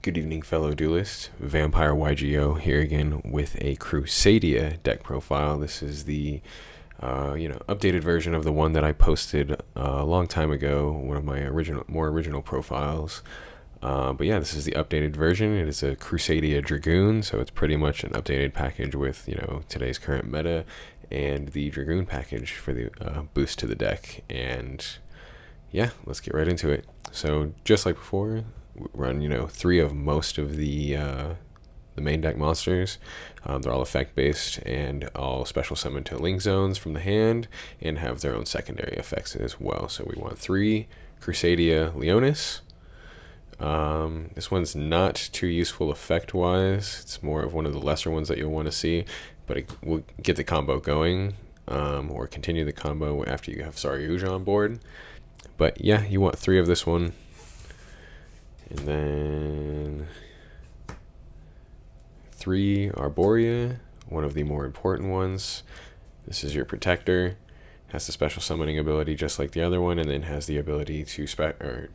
Good evening, fellow duelists. Vampire YGO here again with a Crusadia deck profile. This is the updated version of the one that I posted a long time ago, one of my more original profiles. But yeah, this is the updated version. It is a Crusadia Dragoon, so it's pretty much an updated package with today's current meta and the Dragoon package for the boost to the deck. And yeah, let's get right into it. So just like before, run 3 of most of the main deck monsters. They're all effect based and all special summon to link zones from the hand and have their own secondary effects as well. So we want 3 Crusadia Leonis. This one's not too useful effect wise. It's more of one of the lesser ones that you'll want to see, but it will get the combo going, or continue the combo after you have Saryuja on board. But yeah, you want 3 of this one. And then 3 Arborea, one of the more important ones. This is your protector. Has the special summoning ability just like the other one, and then has the ability to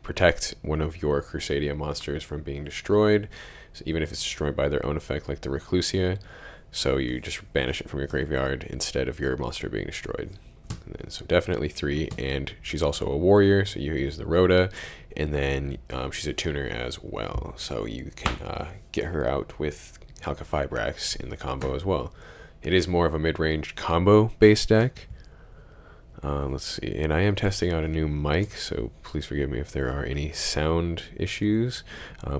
protect one of your Crusadia monsters from being destroyed, so even if it's destroyed by their own effect like the Reclusia. So you just banish it from your graveyard instead of your monster being destroyed. And then, so definitely 3, and she's also a warrior, so you use the Rhoda, and then she's a tuner as well, so you can get her out with Halka-Fibrax in the combo as well. It is more of a mid-range combo-based deck. Let's see, and I am testing out a new mic, so please forgive me if there are any sound issues.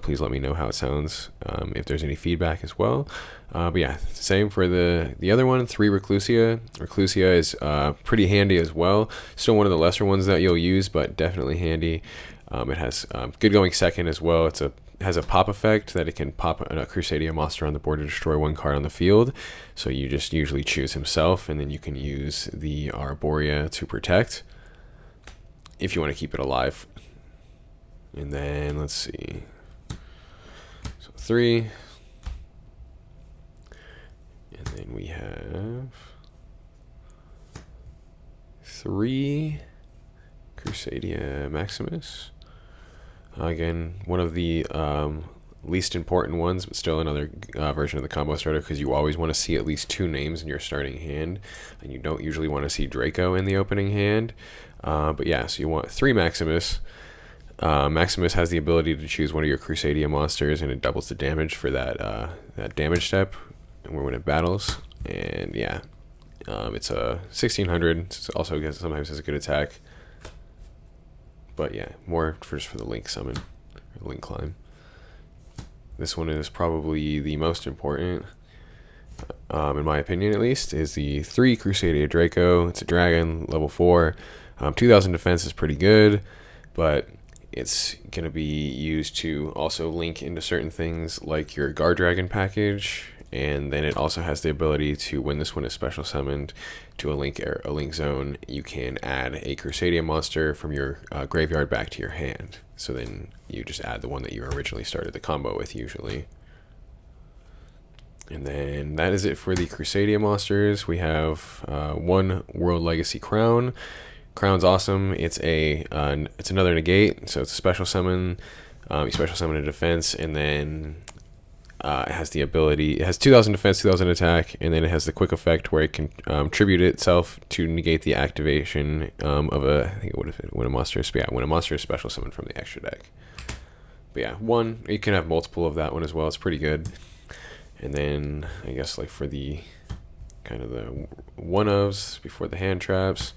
Please let me know how it sounds, if there's any feedback as well. But yeah, same for the other one, 3 Reclusia. Reclusia is pretty handy as well. Still one of the lesser ones that you'll use, but definitely handy. It has good going second as well. Has a pop effect that it can pop a Crusadia monster on the board to destroy 1 card on the field. So you just usually choose himself, and then you can use the Arborea to protect if you want to keep it alive. And then let's see. So 3. And then we have 3 Crusadia Maximus. Again, one of the least important ones, but still another version of the combo starter, because you always want to see at least 2 names in your starting hand, and you don't usually want to see Draco in the opening hand. But yeah, so you want 3 Maximus. Maximus has the ability to choose one of your Crusadia monsters, and it doubles the damage for that damage step when it battles. And yeah, it's a 1600. It also sometimes has a good attack. But yeah, more just for the link summon, or link climb. This one is probably the most important, in my opinion at least, is the 3 Crusadia Draco. It's a dragon, level 4. 2000 defense is pretty good, but it's going to be used to also link into certain things like your Guard Dragon package. And then it also has the ability to, when this one is special summoned to a link zone, you can add a Crusadia monster from your graveyard back to your hand. So then you just add the one that you originally started the combo with usually. And then that is it for the Crusadia monsters. We have 1 World Legacy Crown. Crown's awesome. It's another negate, so it's a special summon. You special summon a defense, and then it has the ability, it has 2000 defense, 2000 attack, and then it has the quick effect where it can tribute itself to negate the activation of when a monster is special summoned from the extra deck. But yeah, you can have multiple of that one as well. It's pretty good. And then I guess like for the kind of the one-ofs before the hand traps,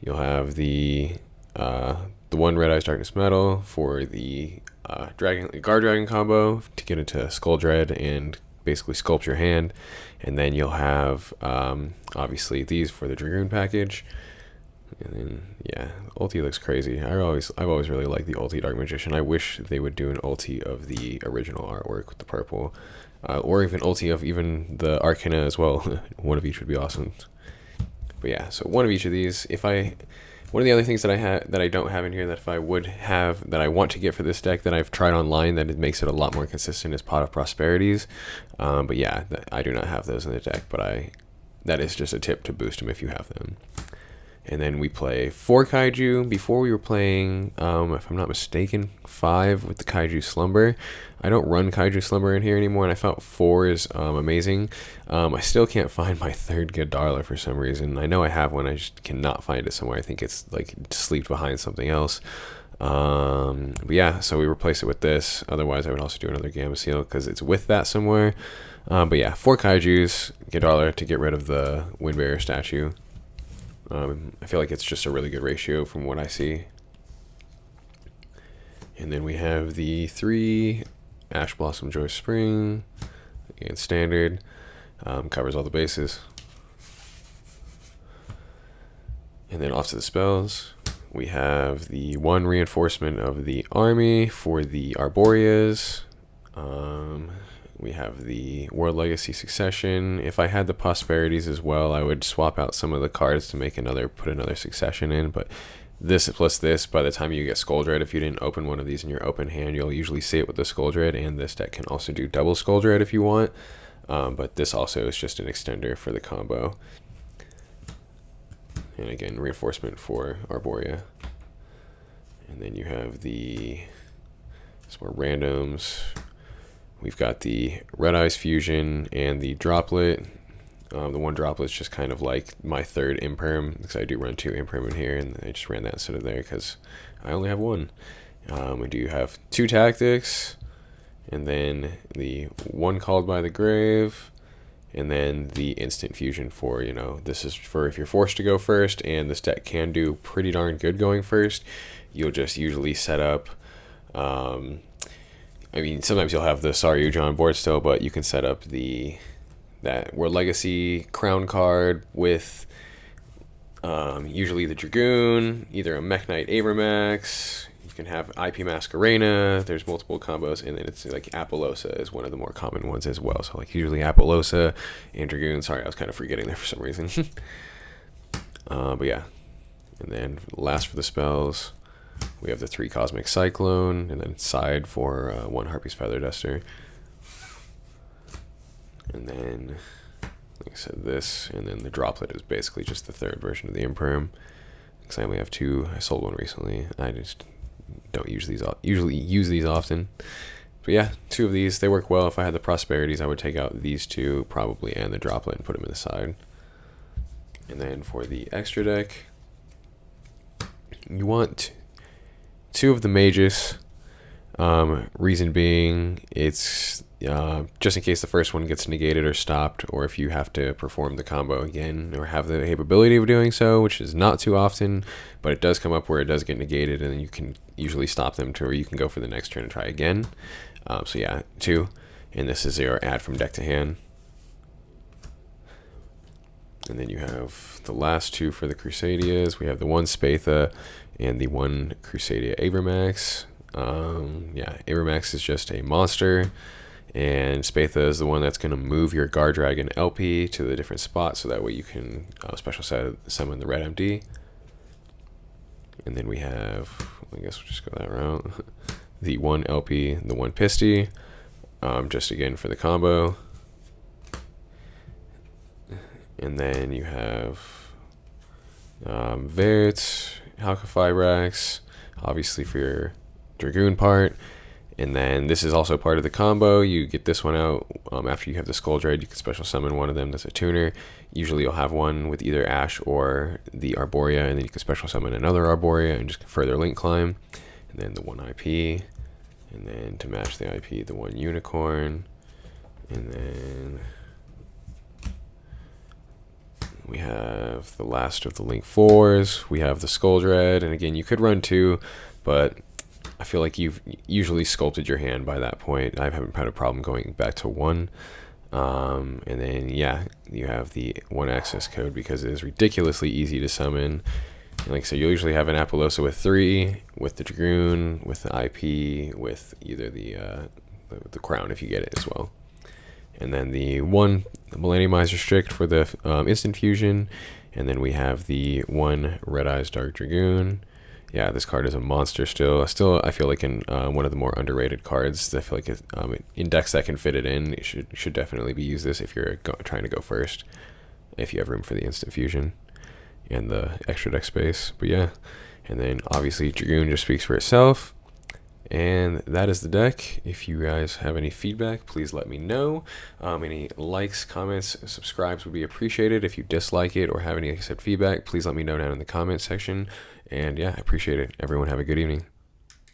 you'll have the 1 Red Eyes Darkness Metal for the Guard Dragon combo to get into Skull Dread and basically sculpt your hand. And then you'll have obviously these for the Dragoon package. And then yeah, ulti looks crazy. I've always really liked the ulti Dark Magician. I wish they would do an ulti of the original artwork with the purple, or even ulti of even the Arcana as well. One of each would be awesome. But yeah, so 1 of each of these. One of the other things that I don't have in here that if I would have, that I want to get for this deck that I've tried online that it makes it a lot more consistent is Pot of Prosperities. But yeah, I do not have those in the deck, but that is just a tip to boost them if you have them. And then we play 4 kaiju. Before we were playing, if I'm not mistaken, 5 with the kaiju slumber. I don't run kaiju slumber in here anymore, and I felt 4 is amazing. I still can't find my 3rd Godala for some reason. I know I have one, I just cannot find it somewhere. I think it's like sleeped behind something else. But yeah, so we replace it with this. Otherwise, I would also do another Gamma Seal because it's with that somewhere. But yeah, 4 kaijus, Godala to get rid of the Windbearer statue. I feel like it's just a really good ratio from what I see. And then we have the 3 Ash Blossom Joy Spring. Again, standard. Covers all the bases. And then off to the spells. We have the 1 reinforcement of the army for the Arboreas. We have the World Legacy Succession. If I had the Prosperities as well, I would swap out some of the cards to make put another Succession in. But this plus this, by the time you get Skuldred, if you didn't open one of these in your open hand, you'll usually see it with the Skuldred. And this deck can also do double Skuldred if you want. But this also is just an extender for the combo. And again, reinforcement for Arborea. And then you have some more randoms. We've got the Red Eyes Fusion and the Droplet. The 1 Droplet is just kind of like my 3rd Imperm, because I do run 2 Imperm in here, and I just ran that instead of there because I only have 1. We do have 2 Tactics, and then the 1 Called by the Grave, and then the Instant Fusion for, this is for if you're forced to go first, and this deck can do pretty darn good going first. You'll just usually set up, sometimes you'll have the Saryuja on board still, but you can set up that World Legacy Crown card with usually the Dragoon, either a Mech Knight Abramax. You can have IP Masquerena. There's multiple combos, and then it's like Apollosa is one of the more common ones as well. So like usually Apollosa and Dragoon. Sorry, I was kind of forgetting there for some reason. But yeah, and then last for the spells, we have the 3 Cosmic Cyclone, and then side for 1 Harpy's Feather Duster. And then, like I said, this, and then the Droplet is basically just the 3rd version of the Imperm. Because I only have 2. I sold one recently. I just don't usually use these often. But yeah, 2 of these, they work well. If I had the Prosperities, I would take out these 2 probably and the Droplet and put them in the side. And then for the extra deck, you want 2 of the Mages. Reason being, it's just in case the first one gets negated or stopped, or if you have to perform the combo again or have the capability of doing so, which is not too often, but it does come up where it does get negated, and then you can usually stop them to where you can go for the next turn and try again. So yeah, 2, and this is your add from deck to hand. And then you have the last 2 for the Crusadias. We have the 1 Spatha and the 1 Crusadia Abramax. Abramax is just a monster, and Spatha is the one that's going to move your Guard Dragon LP to the different spot, so that way you can special summon the Red MD. And then we have, I guess we'll just go that route, the 1 LP, the 1 Pisty, just again for the combo. And then you have Vert, Halka-Fibrax, obviously for your Dragoon part. And then this is also part of the combo. You get this one out after you have the Skuldred. You can special summon one of them that's a tuner. Usually you'll have one with either Ash or the Arborea, and then you can special summon another Arborea and just further link climb. And then the 1 IP, and then to match the IP, the 1 Unicorn. And then we have the last of the Link 4s. We have the Skuldred, and again, you could run 2, but I feel like you've usually sculpted your hand by that point. I haven't had a problem going back to 1. And then, yeah, you have the 1 access code because it is ridiculously easy to summon. And like I said, you'll usually have an Apollosa with 3, with the Dragoon, with the IP, with either the Crown if you get it as well. And then the 1 Millenniumizer Strict for the instant fusion. And then we have the 1 Red Eyes Dark Dragoon. Yeah, this card is a monster still. I feel like in one of the more underrated cards. I feel like in decks that can fit it in, it should definitely be used this if you're trying to go first, if you have room for the instant fusion. and the extra deck space. But yeah, and then obviously Dragoon just speaks for itself. And that is the deck. If you guys have any feedback, please let me know. Any likes, comments, subscribes would be appreciated. If you dislike it or have any, like I said, feedback, please let me know down in the comment section. And yeah, I appreciate it. Everyone have a good evening.